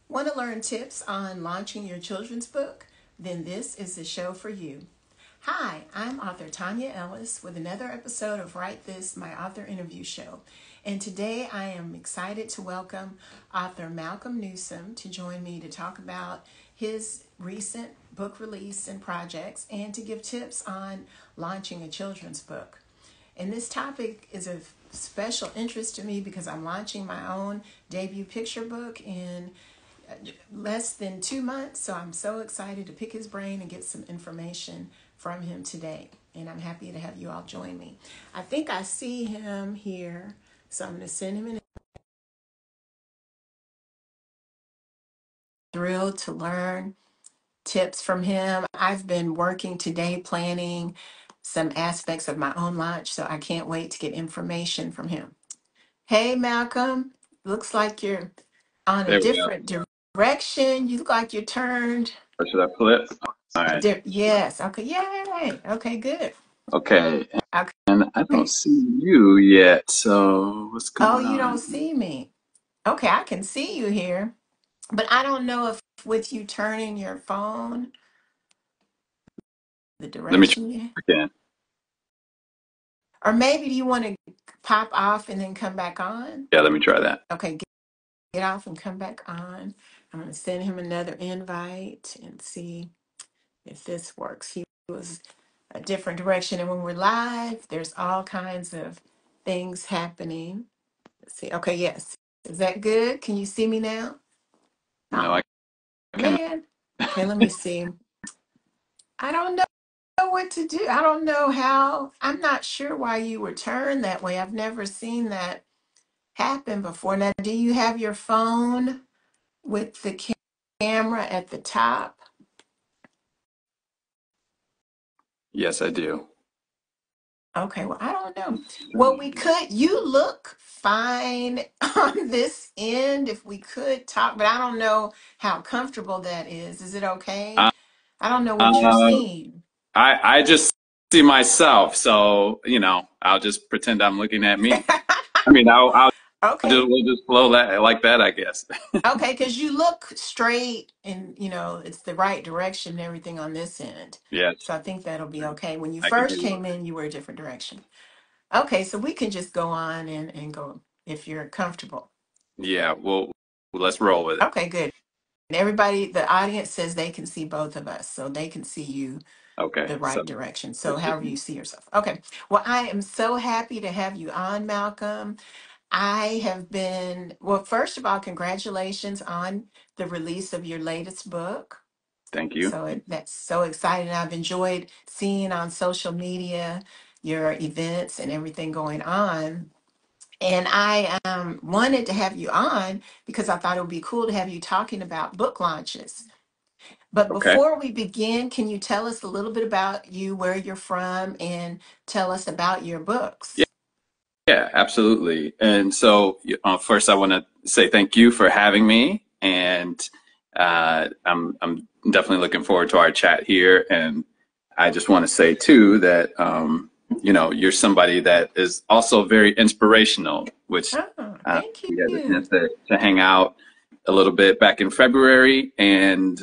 Want to learn tips on launching your children's book? Then this is the show for you. Hi, I'm author Tonya Ellis with another episode of Write This, my author interview show. And today I am excited to welcome author Malcolm Newsome to join me to talk about his recent book release and projects and to give tips on launching a children's book. And this topic is of special interest to me because I'm launching my own debut picture book in less than 2 months. So I'm so excited to pick his brain and get some information from him today. And I'm happy to have you all join me. I think I see him here. So I'm going to send him in. Thrilled to learn tips from him. I've been working today planning some aspects of my own launch, so I can't wait to get information from him. Hey, Malcolm. Looks like you're on a There we go. different direction. You look like you're turned. Or should I flip? All right. Yes. Okay. Yay. Okay, good. Okay. And I don't Okay. see you yet. So what's Oh, going you don't on? see me. Okay, I can see you here, but I don't know if with you turning your phone the Let me try direction you, again. or maybe do you want to pop off and then come back on? Yeah, let me try that. Okay, get off and come back on. I'm going to send him another invite and see if this works. He was a different direction. And when we're live, there's all kinds of things happening. Let's see. Okay, yes. Is that good? Can you see me now? No, Oh, I cannot. man. Okay, let me see. I don't know what to do. I don't know how. I'm not sure why you were turned that way. I've never seen that happen before. Now, do you have your phone with the camera at the top? Yes, I do. Okay, well, I don't know. Well, we could, you look fine on this end if we could talk, but I don't know how comfortable that is. Is it okay? Uh, I don't know what you're uh, seeing. I just see myself. So, I'll just pretend I'm looking at me. I mean, I'll just, Okay. we'll just flow that like that, I guess. Okay, because you look straight and it's the right direction and everything on this end. Yes, So I think that'll be okay. When you I can first hear you. came in, you were a different direction. Okay, so we can just go on and go if you're comfortable. Yeah, well, let's roll with it. Okay, good. And everybody, the audience says they can see both of us, so they can see you Okay, the so right direction. So let's just however you see yourself. Okay. Well, I am so happy to have you on, Malcolm. I have been, well, first of all, congratulations on the release of your latest book. thank you. So that's so exciting. I've enjoyed seeing on social media your events and everything going on. And I wanted to have you on because I thought it would be cool to have you talking about book launches. But Okay. before we begin, can you tell us a little bit about you, where you're from, and tell us about your books? Yeah, absolutely. And so, first, I want to say thank you for having me, and I'm definitely looking forward to our chat here. And I just want to say too that you're somebody that is also very inspirational, which Oh, thank we had the you. chance to hang out a little bit back in February, and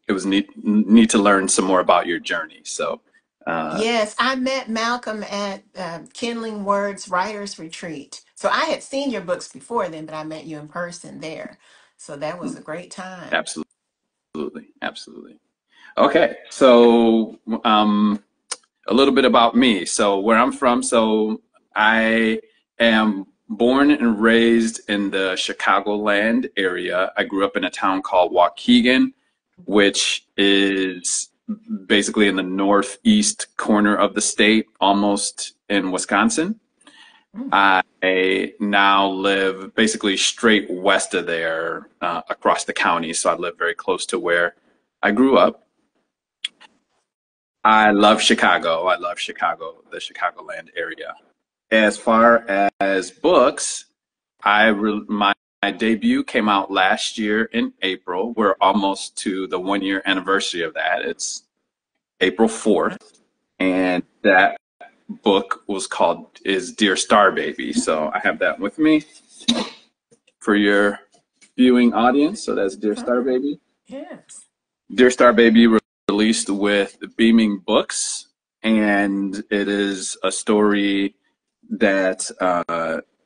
it was neat to learn some more about your journey. So. Uh, Yes, I met Malcolm at Kindling Words Writers Retreat. So I had seen your books before then, but I met you in person there. So that was a great time. Absolutely, absolutely. Okay, so a little bit about me. So where I'm from. So I am born and raised in the Chicagoland area. I grew up in a town called Waukegan, which is basically in the northeast corner of the state, almost in Wisconsin. Mm. I now live basically straight west of there, across the county. So I live very close to where I grew up. I love Chicago. I love Chicago, the Chicagoland area. As far as books, my debut came out last year in April. We're almost to the 1 year anniversary of that. It's April 4th, and that book is Dear Star Baby. So I have that with me for your viewing audience. So that's Dear Star Oh, Baby. yes. Dear Star Baby released with Beaming Books, and it is a story that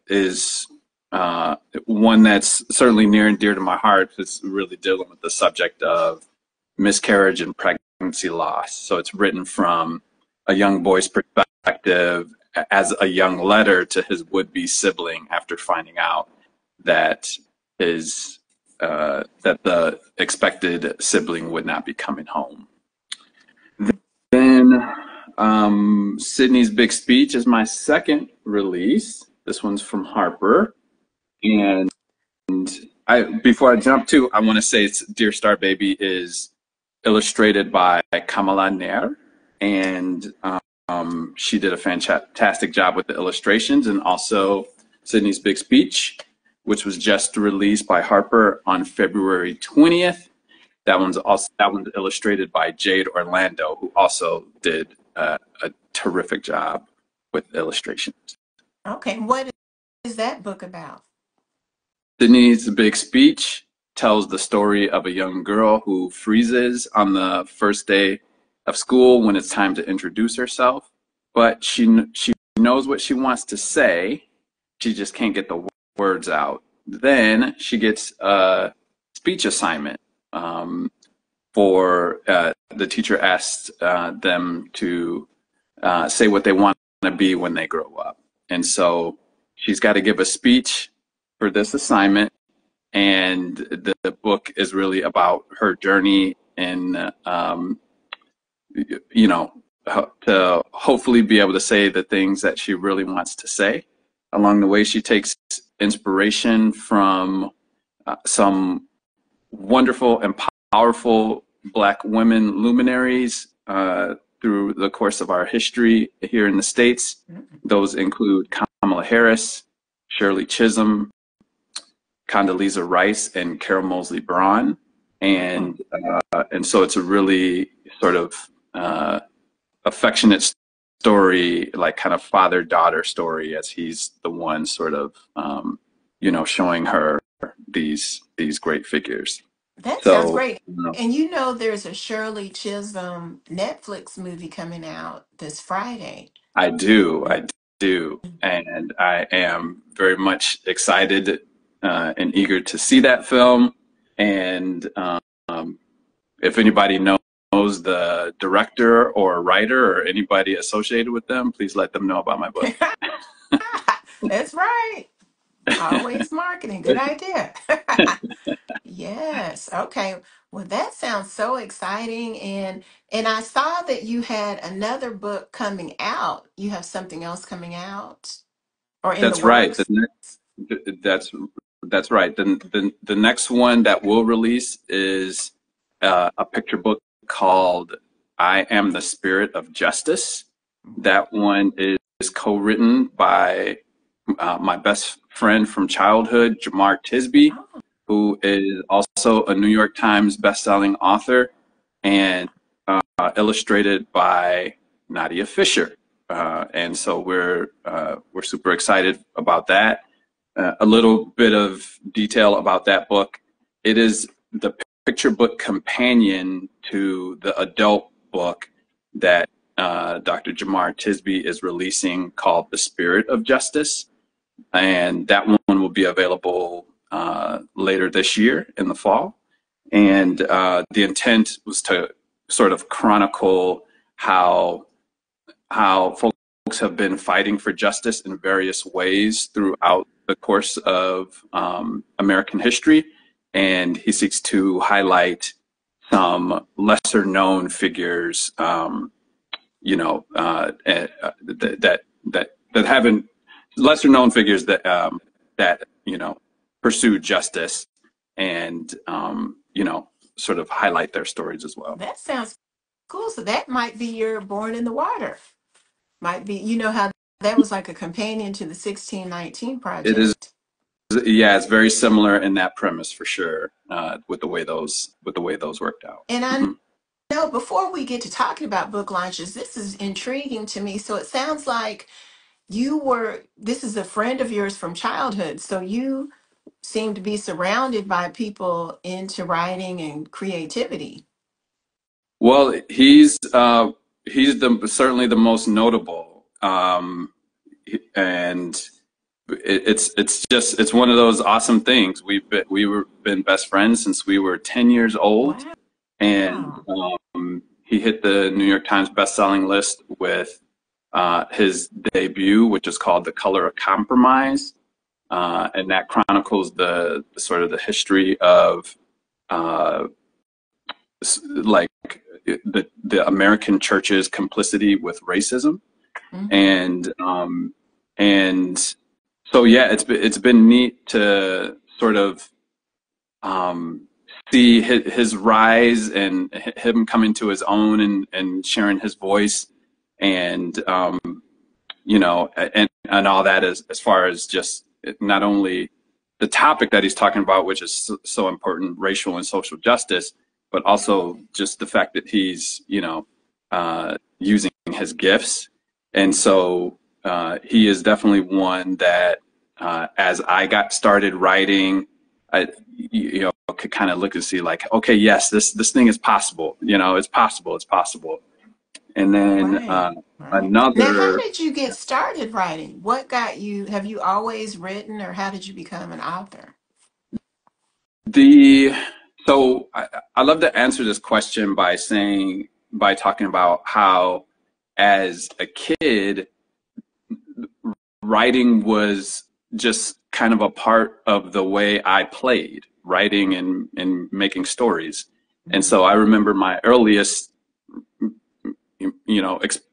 is one that's certainly near and dear to my heart. It's really dealing with the subject of miscarriage and pregnancy loss. So it's written from a young boy's perspective as a young letter to his would-be sibling after finding out that his that the expected sibling would not be coming home. Then Sydney's Big Speech is my second release. This one's from Harper. And before I jump to, I want to say it's Dear Star Baby is illustrated by Kamala Nair. And she did a fantastic job with the illustrations, and also Sydney's Big Speech, which was just released by Harper on February 20th. That one's illustrated by Jade Orlando, who also did a terrific job with illustrations. Okay, what is that book about? Sydney's Big Speech tells the story of a young girl who freezes on the first day of school when it's time to introduce herself, but she knows what she wants to say. She just can't get the words out. Then she gets a speech assignment. For the teacher asked them to say what they want to be when they grow up. And so she's got to give a speech for this assignment. And the book is really about her journey in, to hopefully be able to say the things that she really wants to say. Along the way, she takes inspiration from some wonderful and powerful Black women luminaries through the course of our history here in the States. Those include Kamala Harris, Shirley Chisholm, Condoleezza Rice, and Carol Moseley Braun. And so it's a really sort of affectionate story, like kind of father-daughter story, as he's the one sort of, showing her these great figures. That sounds great. And there's a Shirley Chisholm Netflix movie coming out this Friday. I do, and I am very much excited and eager to see that film. And if anybody knows the director or writer or anybody associated with them, please let them know about my book. That's right. Always marketing. Good idea. Yes. Okay. Well, that sounds so exciting. And I saw that you had another book coming out. You have something else coming out or in the That's right. works? That's right. The next one that we'll release is a picture book called I Am the Spirit of Justice. That one is co-written by my best friend from childhood, Jamar Tisby, who is also a New York Times bestselling author, and illustrated by Nadia Fisher. And so we're super excited about that. A little bit of detail about that book. It is the picture book companion to the adult book that Dr. Jamar Tisby is releasing called The Spirit of Justice. And that one will be available later this year in the fall. And the intent was to sort of chronicle how folks have been fighting for justice in various ways throughout the course of American history. And he seeks to highlight some lesser known figures, that haven't lesser known figures that pursue justice and sort of highlight their stories as well. That sounds cool. So that might be your Born in the Water. Might be, how that was like a companion to the 1619 It is, project. yeah, it's very similar in that premise for sure, with the way those worked out. And I know before we get to talking about book launches, this is intriguing to me. So it sounds like this is a friend of yours from childhood. So you seem to be surrounded by people into writing and creativity. Well, he's certainly the most notable, and it's one of those awesome things. We've been best friends since we were 10 years old, and Wow. he hit the New York Times best-selling list with his debut, which is called The Color of Compromise, and that chronicles the sort of the history of uh, like the American church's complicity with racism, Hmm. and so yeah, it's been neat to sort of um, see his rise and him coming to his own and sharing his voice, and and all that as far as just not only the topic that he's talking about, which is so important, racial and social justice, but also just the fact that he's using his gifts. And so he is definitely one that as I got started writing, I could kind of look and see like, okay, yes, this thing is possible. It's possible. It's possible. And then Right. Right. Now, how another did you get started writing? What got you? Have you always written, or how did you become an author? the so I love to answer this question by talking about how as a kid writing was just kind of a part of the way I played, writing and making stories. And Mhm. so I remember my earliest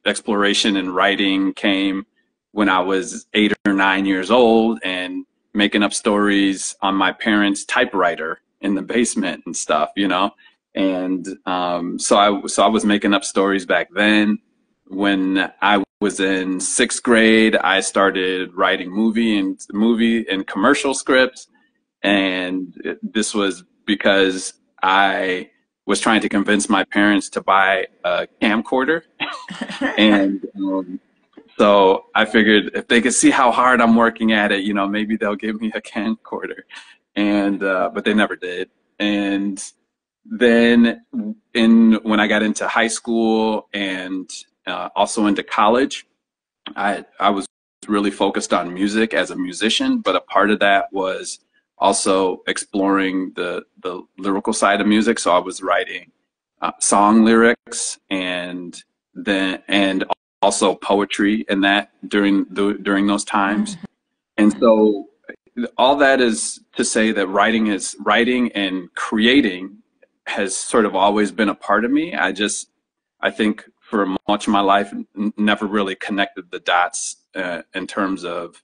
exploration in writing came when I was 8 or 9 years old and making up stories on my parents' typewriter in the basement and stuff. And so I was making up stories back then. When I was in sixth grade, I started writing movie and commercial scripts, and this was because I was trying to convince my parents to buy a camcorder. And so I figured if they could see how hard I'm working at it, maybe they'll give me a camcorder. And but they never did. And then when I got into high school and also into college, I was really focused on music as a musician, but a part of that was also exploring the lyrical side of music. So I was writing song lyrics and also poetry in that during those times. And Mhm. so all that is to say that writing and creating has sort of always been a part of me. I think for much of my life, never really connected the dots in terms of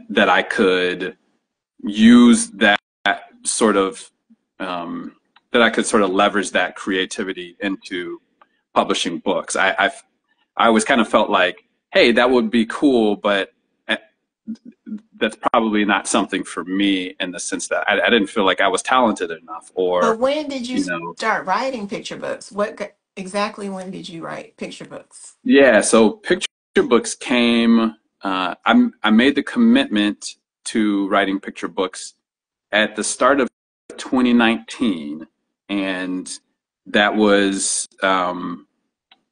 that I could use sort of um, that I could sort of leverage that creativity into publishing books. I always kind of felt like, hey, that would be cool, but uh, that's probably not something for me in the sense that I didn't feel like I was talented enough, But or when did you you know, start writing picture books? Exactly when did you write picture books? yeah. So picture books came. I made the commitment to writing picture books at the start of 2019, and that was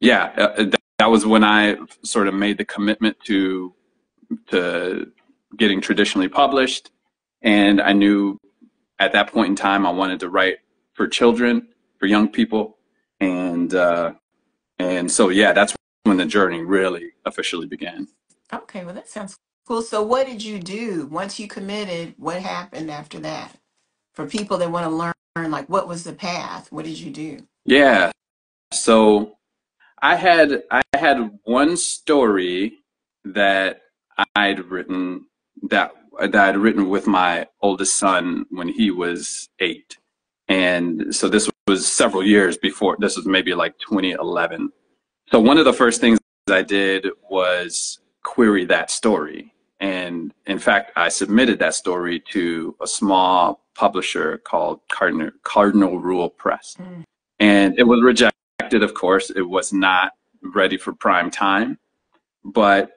yeah, that was when I sort of made the commitment to getting traditionally published, and I knew at that point in time I wanted to write for children, for young people, and so yeah, that's when the journey really officially began. Okay, well, that sounds cool. So, what did you do once you committed? What happened after that? For people that want to learn, like, what was the path? What did you do? Yeah, so I had one story that I'd written that I'd written with my oldest son when he was 8. And so this was several years before. This was maybe like 2011. So one of the first things I did was query that story. And in fact, I submitted that story to a small publisher called Cardinal Rule Press. Mm. And it was rejected, of course. It was not ready for prime time. But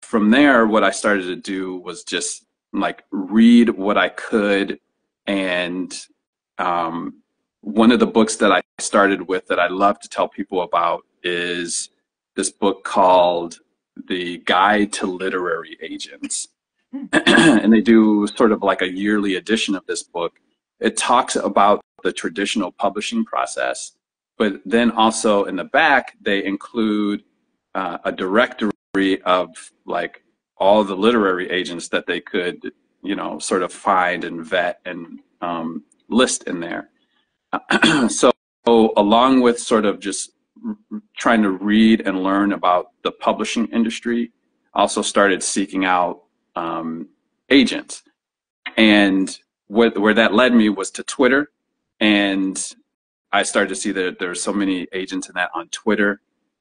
from there, what I started to do was just like read what I could. And one of the books that I started with that I love to tell people about is this book called The Guide to Literary Agents. And they do sort of like a yearly edition of this book. It talks about the traditional publishing process, but then also in the back, they include a directory of like all the literary agents that they could, you know, sort of find and vet and list in there. So along with sort of just trying to read and learn about the publishing industry, I also started seeking out agents. And where that led me was to Twitter. And I started to see that there are so many agents in that on Twitter.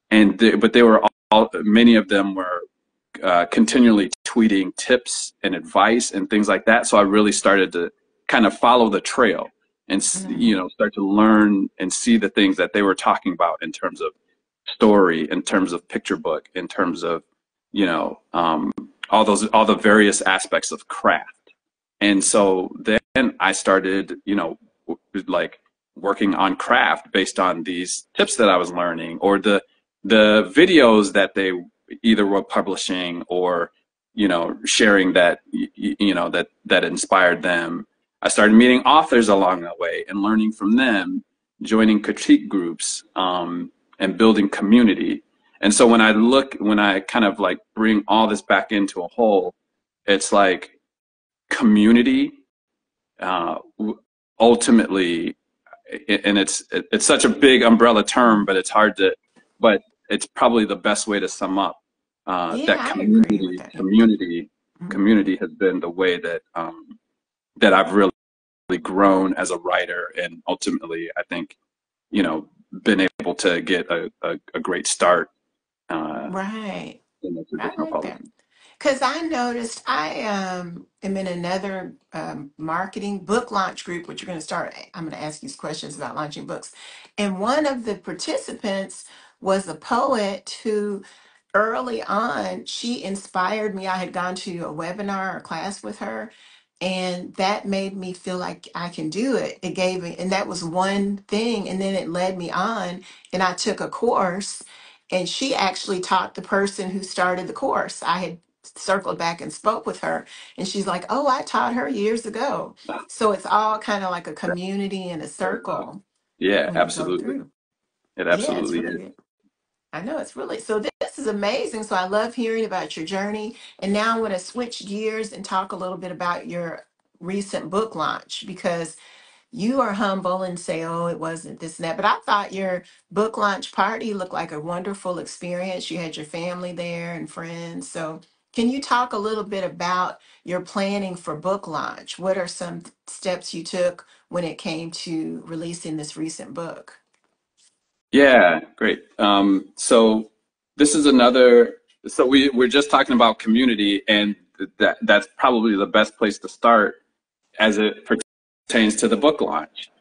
But they were many of them were continually tweeting tips and advice and things like that. So I really started to kind of follow the trail and, you know, start to learn and see the things that they were talking about in terms of story, in terms of picture book, in terms of, you know, all the various aspects of craft. And so then I started, you know, like working on craft based on these tips that I was learning, or the videos that they either were publishing or, you know, sharing that, you know, that inspired them. I started meeting authors along the way and learning from them, joining critique groups, and building community. And so when I kind of like bring all this back into a whole, it's like community, ultimately, and it's such a big umbrella term, but it's hard to, but it's probably the best way to sum up that I agree with that. community has been the way that that I've really grown as a writer, and ultimately, I think, you know, been able to get a great start Right. in the I traditional like that. publishing. Because I noticed I am in another marketing book launch group, which you're going to start. I'm going to ask you questions about launching books. And one of the participants was a poet who early on, she inspired me. I had gone to a webinar or class with her, and that made me feel like I can do it. It gave me, and that was one thing. And then it led me on, and I took a course, and she actually taught the person who started the course. I had circled back and spoke with her, and she's like, "Oh, I taught her years ago." So it's all kind of like a community and a circle Yeah, when you go absolutely. through. It Yeah, it's absolutely really is. good. I know it's really so. This is amazing. So I love hearing about your journey. And now I want to switch gears and talk a little bit about your recent book launch, because you are humble and say, "Oh, it wasn't this and that." But I thought your book launch party looked like a wonderful experience. You had your family there and friends. So can you talk a little bit about your planning for book launch? What are some steps you took when it came to releasing this recent book? Yeah, great. So this is another. So we're just talking about community, and that's probably the best place to start as it pertains to the book launch.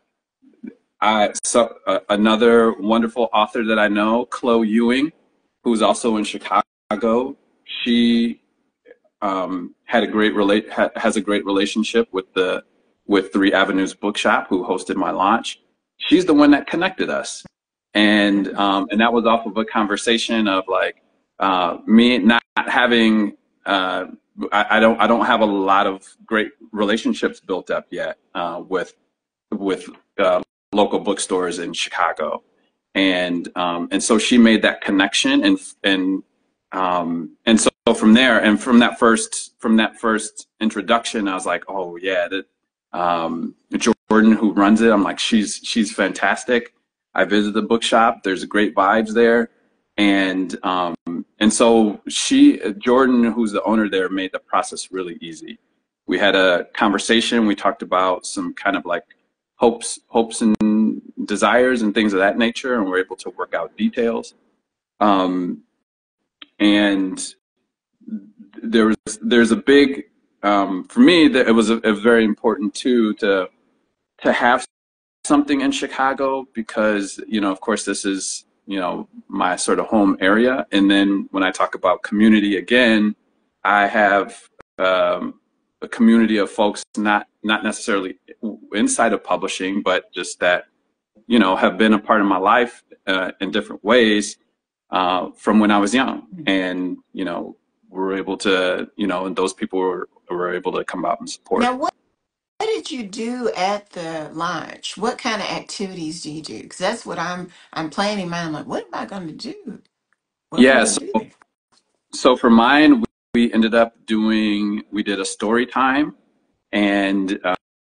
Another wonderful author that I know, Chloe Ewing, who's also in Chicago. She has a great relationship with Three Avenues Bookshop, who hosted my launch. She's the one that connected us, and that was off of a conversation of like me not having. I don't have a lot of great relationships built up yet with local bookstores in Chicago, and so she made that connection, and so from there, and from that first introduction, I was like, oh yeah, Jordan, who runs it, I'm like, she's fantastic. I visited the bookshop. There's great vibes there, and so Jordan, who's the owner there, made the process really easy. We had a conversation. We talked about some kind of like hopes and desires and things of that nature, and we're able to work out details. And there's a big for me that it was very important too to have something in Chicago, because, you know, of course this is, you know, my sort of home area. And then when I talk about community again, I have a community of folks, not necessarily inside of publishing, but just that, you know, have been a part of my life in different ways from when I was young. And, you know, we're able to, you know, and those people were able to come out and support. Now, what did you do at the launch? What kind of activities do you do? Because that's what I'm planning mine. I'm like, what am I going to do? What am I Yeah, going to do there? so for mine, we ended up we did a story time and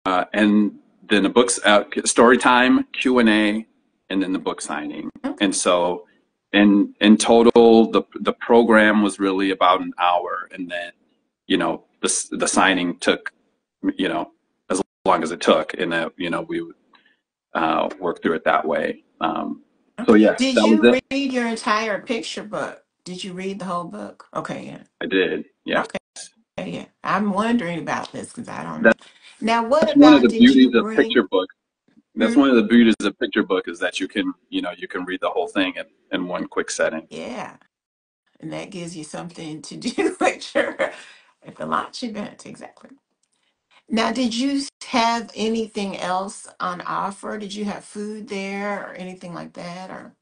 then a books story time, Q&A, and then the book signing. Okay. And so in total, the program was really about an hour, and then, you know, the signing took, you know, as long as it took, and that, you know, we would work through it that way. So yes, Did that was you it. read your entire picture book? Did you read the whole book? Okay, yeah. I did. Yes. Okay, yeah. I'm wondering about this because I don't know. That, Now, what that's one of about the did you beauties of bring? picture books. That's Hmm? one of the beauties of picture book is that you can, you know, you can read the whole thing in one quick setting. Yeah, and that gives you something to do at the launch event. Exactly. Now, did you have anything else on offer? Did you have food there or anything like that? Or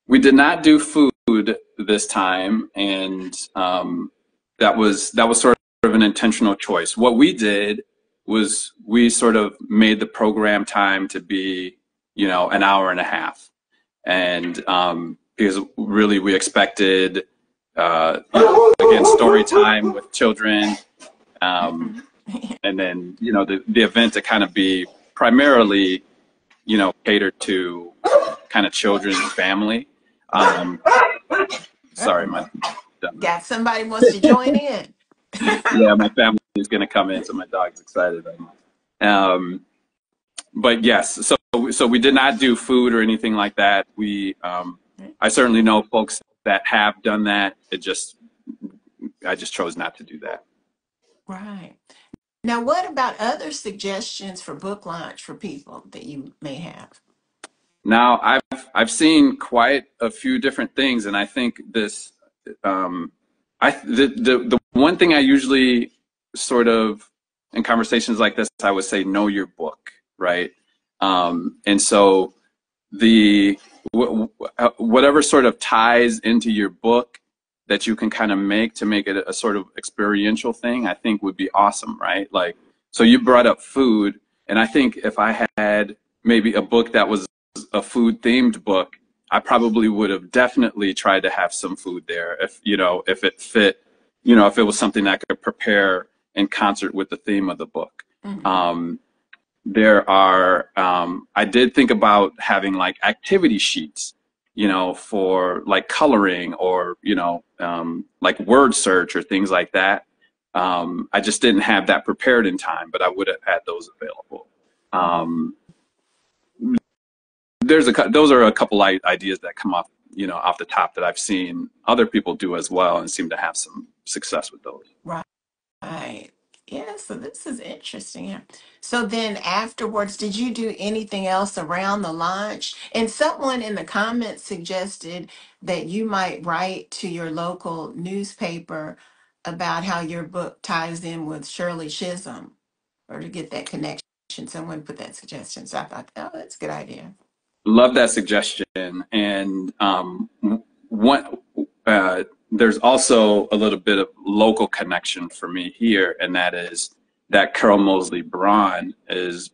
We did not do food this time, and that was sort of an intentional choice. What we did was we sort of made the program time to be, you know, an hour and a half, and because really we expected, you know, again, story time with children, um, and then, you know, the event to kind of be primarily, you know, catered to kind of children and family. Um, sorry, uh-oh, my got somebody wants to join in. yeah, my family is going to come in, so my dog's excited right now. But yes, so we did not do food or anything like that. I certainly know folks that have done that. I just chose not to do that. Right. Now, what about other suggestions for book launch for people that you may have? Now, I've seen quite a few different things, and I think this, um, the one thing I usually sort of in conversations like this, I would say know your book, right? And so whatever sort of ties into your book that you can kind of make it a sort of experiential thing, I think would be awesome, right? Like, so you brought up food, and I think if I had maybe a book that was a food themed book, I probably would have definitely tried to have some food there if, you know, if it fit, you know, if it was something I could prepare in concert with the theme of the book. Mm-hmm. I did think about having like activity sheets, you know, for like coloring or, you know, like word search or things like that. I just didn't have that prepared in time, but I would have had those available. Um, those are a couple ideas that come off, you know, off the top that I've seen other people do as well and seem to have some success with those. Right. Yeah, so this is interesting. Yeah. So then afterwards, did you do anything else around the launch? And someone in the comments suggested that you might write to your local newspaper about how your book ties in with Shirley Chisholm or to get that connection. Someone put that suggestion. So I thought, oh, that's a good idea. Love that suggestion. And one, there's also a little bit of local connection for me here, and that is that Carol Mosley Braun was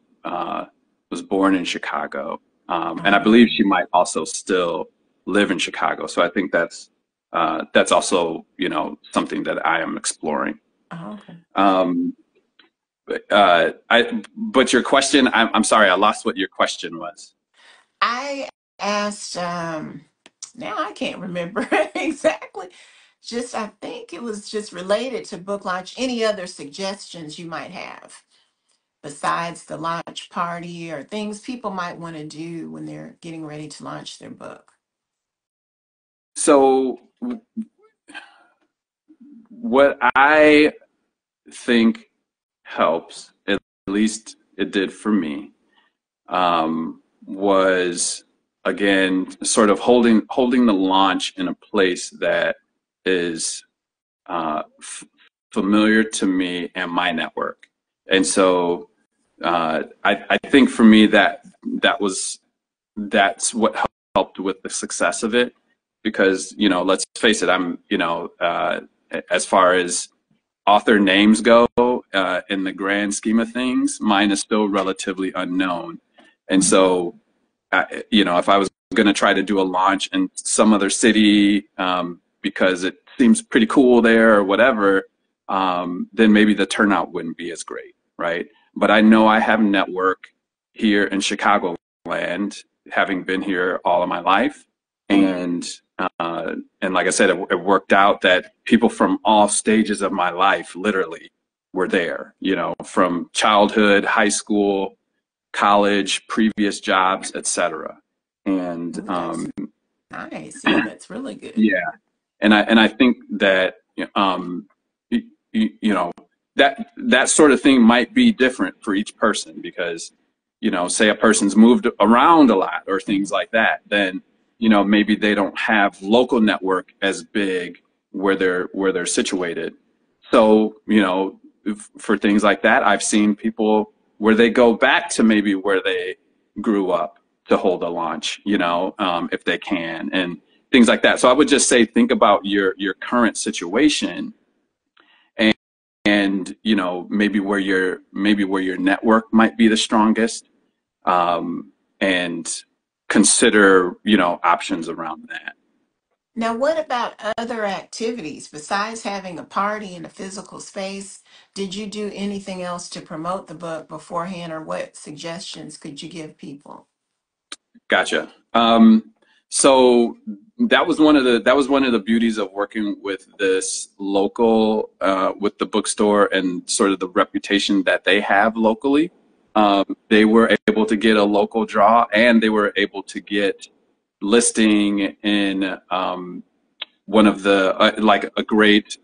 born in Chicago, and I believe she might also still live in Chicago. So I think that's also, you know, something that I am exploring. Oh, okay. But your question, I'm sorry, I lost what your question was. I asked, now I can't remember exactly. Just, I think it was just related to book launch. Any other suggestions you might have besides the launch party or things people might want to do when they're getting ready to launch their book? So what I think helps, at least it did for me, was again sort of holding the launch in a place that is familiar to me and my network. And so I think for me that's what helped with the success of it, because, you know, let's face it, I'm, you know, as far as author names go, in the grand scheme of things, mine is still relatively unknown. And so, you know, if I was going to try to do a launch in some other city, because it seems pretty cool there or whatever, then maybe the turnout wouldn't be as great, right? But I know I have a network here in Chicagoland, having been here all of my life, and like I said, it worked out that people from all stages of my life literally were there. You know, from childhood, high school, college, previous jobs, etc. And nice. Yeah, that's really good. yeah, and I think that you know, that sort of thing might be different for each person, because, you know, say a person's moved around a lot or things like that, then, you know, maybe they don't have local network as big where they're situated. So, you know, for things like that, I've seen people where they go back to maybe where they grew up to hold a launch, you know, if they can, and things like that. So I would just say, think about your current situation, and you know, maybe where your network might be the strongest, and consider, you know, options around that. Now, what about other activities besides having a party in a physical space? Did you do anything else to promote the book beforehand, or what suggestions could you give people? Gotcha. So that was one of the beauties of working with this local, with the bookstore, and sort of the reputation that they have locally. They were able to get a local draw, and they were able to get listing in one of the like a great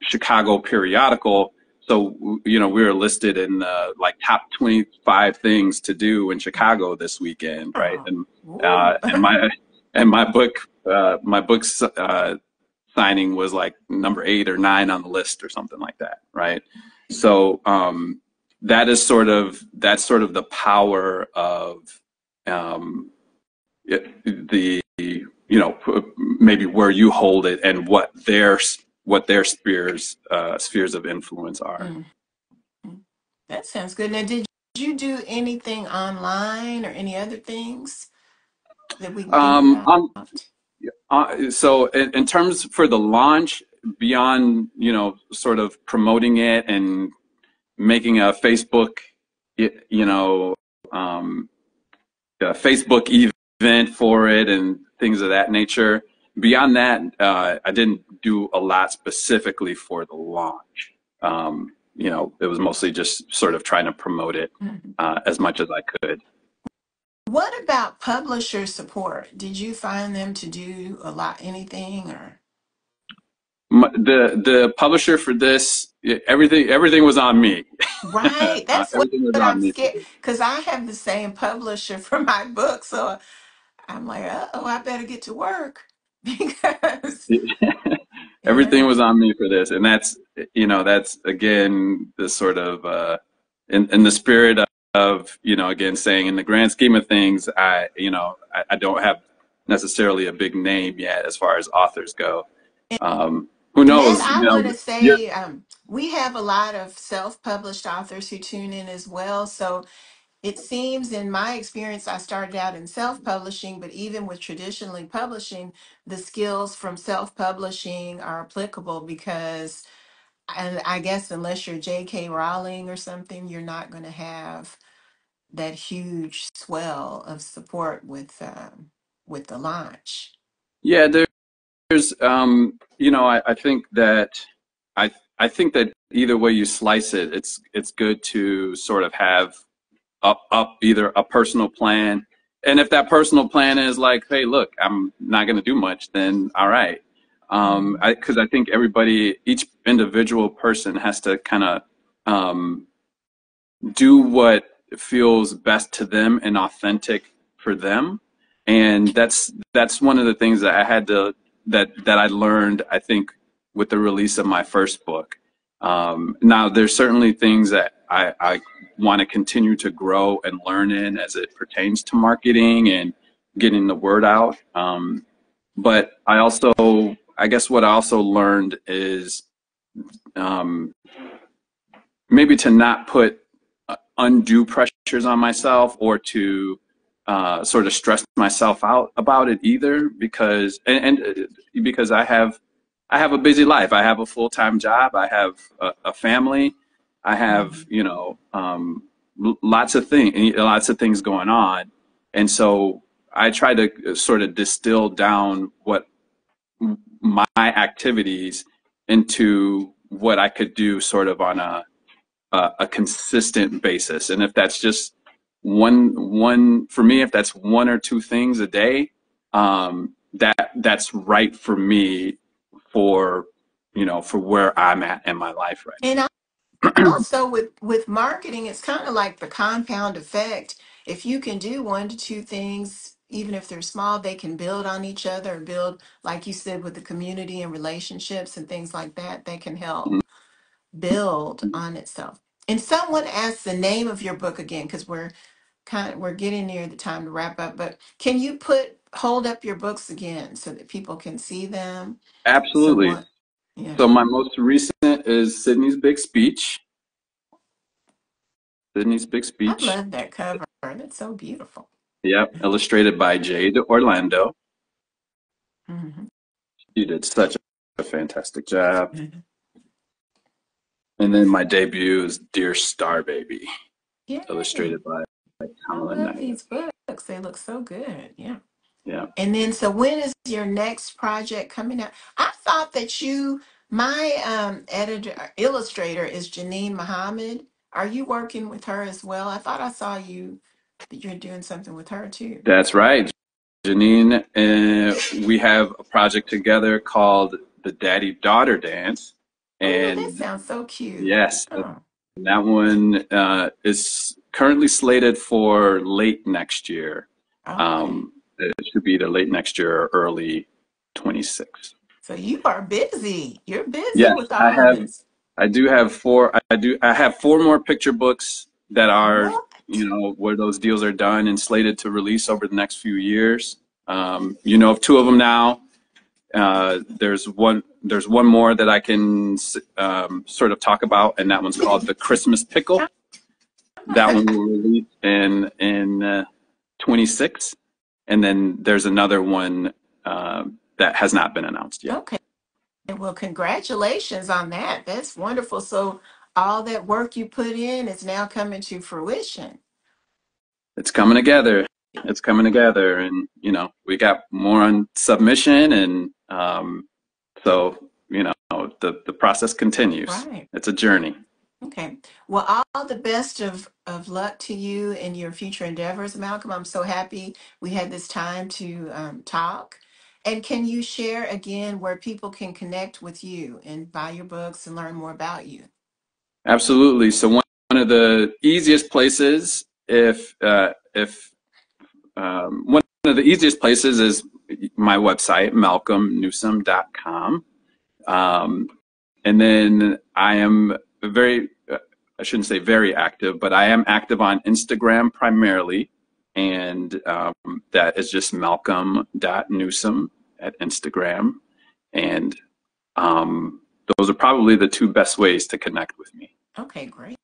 Chicago periodical. So, you know, we were listed in the like top 25 things to do in Chicago this weekend, right? And my book's signing was like number 8 or 9 on the list or something like that, right? So that's sort of the power of the, you know, maybe where you hold it and what their spheres of influence are. Mm-hmm. That sounds good. Now, did you do anything online or any other things that we can think about? So in terms for the launch, beyond, you know, sort of promoting it and making a Facebook, you know, a Facebook event for it and things of that nature. Beyond that, I didn't do a lot specifically for the launch. You know, it was mostly just sort of trying to promote it as much as I could. What about publisher support? Did you find them to do anything, or? The publisher for this, everything was on me. Right, that's what Everything was on I'm me for scared, this. because I have the same publisher for my book, so I'm like, oh, I better get to work because Everything yeah. was on me for this, and that's, you know, that's again the sort of in the spirit of, you know, again saying, in the grand scheme of things, I don't have necessarily a big name yet as far as authors go. Who And that knows? You I know, want to say, we have a lot of self-published authors who tune in as well. So it seems, in my experience, I started out in self-publishing, but even with traditionally publishing, the skills from self-publishing are applicable because, and I guess unless you're J.K. Rowling or something, you're not going to have that huge swell of support with the launch. yeah, there's you know, I think that I think that either way you slice it, it's good to sort of have up either a personal plan, and if that personal plan is like, hey, look, I'm not going to do much, then all right. Because I think each individual person has to kind of do what feels best to them and authentic for them, and that's one of the things that I had to that I learned, I think, with the release of my first book, Now, there's certainly things that I want to continue to grow and learn in as it pertains to marketing and getting the word out. But I guess what I also learned is um, maybe to not put undue pressures on myself or to sort of stress myself out about it either, because because I have a busy life. I have a full-time job. I have a family. I have, Mhm. lots of things going on. And so I try to sort of distill down what my activities into what I could do sort of on a consistent basis. And if that's just one for me, if that's one or two things a day, that's right for me for for where I'm at in my life right And now. also with marketing, it's kind of like the compound effect. If you can do one to two things, even if they're small, they can build on each other and build, like you said, with the community and relationships and things like that, they can help build on itself. And someone asked the name of your book again, because we're getting near the time to wrap up, but can you hold up your books again so that people can see them? So Absolutely. what? Yeah. So my most recent is Sydney's Big Speech. Sydney's Big I Speech. love that cover. That's so beautiful. Yep, illustrated by Jade Orlando. Hmm. She did such a fantastic job. And then my debut is Dear Star Baby, Yay. illustrated by I Colin love Knight. these books. They look so good. Yeah. Yeah, And then, so when is your next project coming out? I thought that my editor, illustrator is Janine Muhammad. Are you working with her as well? I thought I saw that you're doing something with her too. that's right. Janine, we have a project together called the Daddy Daughter Dance. Oh, that And sounds so cute. yes, Oh, that one is currently slated for late next year. okay. It should be either late next year or early 26. So you are busy. You're busy Yes, with all of this. I have four more picture books that are, What? where those deals are done and slated to release over the next few years. You know of two of them now. There's one more that I can sort of talk about, and that one's called The Christmas Pickle. That one will release in 26, and then there's another one that has not been announced yet. Okay. Well, congratulations on that. That's wonderful. So all that work you put in is now coming to fruition. It's coming together. It's coming together, and we got more on submission, and so the process continues. Right. It's a journey. Okay. Well, all the best of luck to you in your future endeavors, Malcolm. I'm so happy we had this time to talk. And can you share again where people can connect with you and buy your books and learn more about you? Absolutely. So one of the easiest places, if one of the easiest places is my website, malcolmnewsome.com. And then I am I shouldn't say very active, but I am active on Instagram primarily. And that is just malcolm.newsome at Instagram. And those are probably the two best ways to connect with me. Okay, great.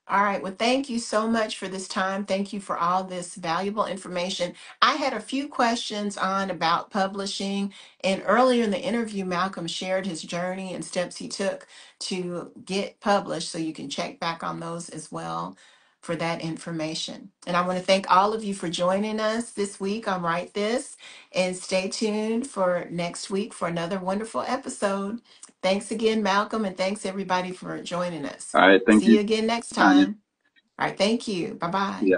All right. Well, thank you so much for this time. Thank you for all this valuable information. I had a few questions on about publishing, and earlier in the interview, Malcolm shared his journey and steps he took to get published. So you can check back on those as well for that information. And I want to thank all of you for joining us this week on Write This, and stay tuned for next week for another wonderful episode. Thanks again, Malcolm, and thanks everybody for joining us. All right. Thank See you, you again next Tonya. time. All right. Thank you. Bye bye. Yeah.